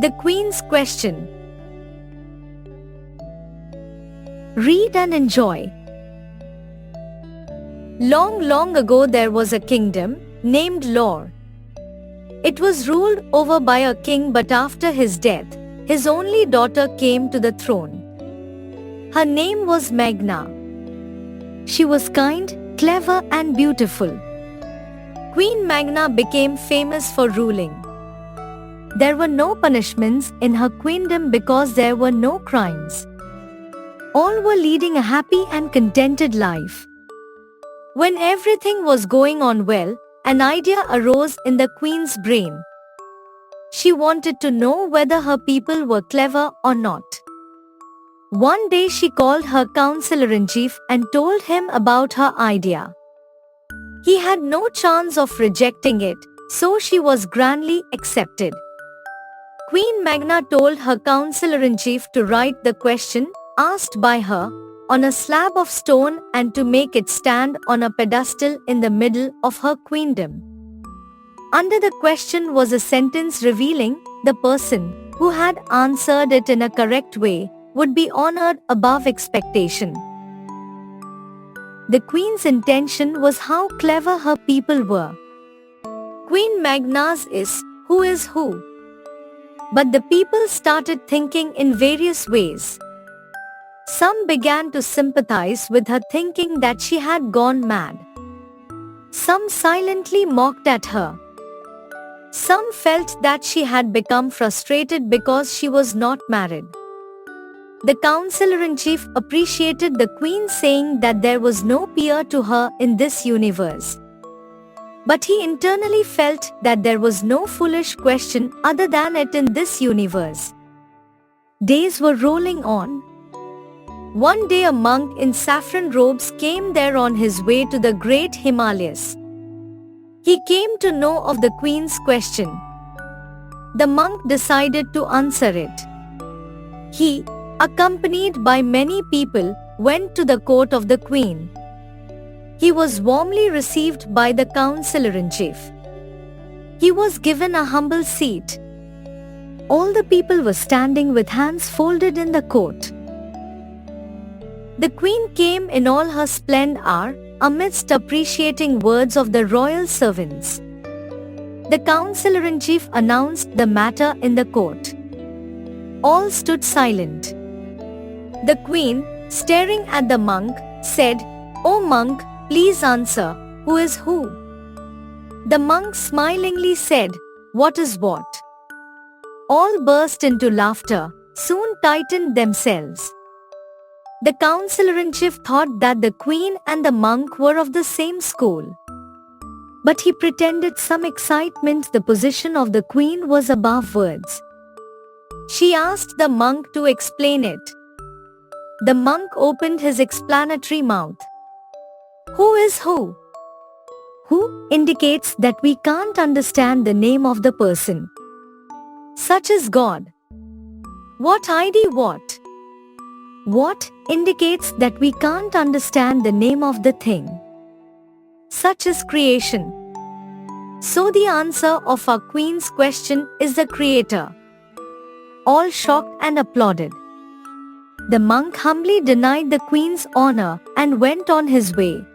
The Queen's Question. Read and enjoy. Long, long ago there was a kingdom named Lore. It was ruled over by a king, but after his death, his only daughter came to the throne. Her name was Meghna. She was kind, clever and beautiful. Queen Meghna became famous for ruling. There were no punishments in her queendom because there were no crimes. All were leading a happy and contented life. When everything was going on well, an idea arose in the queen's brain. She wanted to know whether her people were clever or not. One day she called her counselor-in-chief and told him about her idea. He had no chance of rejecting it, so she was grandly accepted. Queen Meghna told her counselor-in-chief to write the question asked by her on a slab of stone and to make it stand on a pedestal in the middle of her queendom. Under the question was a sentence revealing the person who had answered it in a correct way would be honored above expectation. The queen's intention was how clever her people were. Queen Meghna's is who. But the people started thinking in various ways. Some began to sympathize with her, thinking that she had gone mad. Some silently mocked at her. Some felt that she had become frustrated because she was not married. The counselor-in-chief appreciated the queen, saying that there was no peer to her in this universe. But he internally felt that there was no foolish question other than it in this universe. Days were rolling on. One day a monk in saffron robes came there on his way to the great Himalayas. He came to know of the queen's question. The monk decided to answer it. He, accompanied by many people, went to the court of the queen. He was warmly received by the counselor-in-chief. He was given a humble seat. All the people were standing with hands folded in the court. The queen came in all her splendor, amidst appreciating words of the royal servants. The counselor-in-chief announced the matter in the court. All stood silent. The queen, staring at the monk, said, "O monk, please answer, who is who?" The monk smilingly said, "What is what?" All burst into laughter, soon tightened themselves. The counselor-in-chief thought that the queen and the monk were of the same school. But he pretended some excitement. The position of the queen was above words. She asked the monk to explain it. The monk opened his explanatory mouth. Who is who? Who indicates that we can't understand the name of the person. Such is God. What ID what? What indicates that we can't understand the name of the thing. Such is creation. So the answer of our queen's question is the creator. All shocked and applauded. The monk humbly denied the queen's honor and went on his way.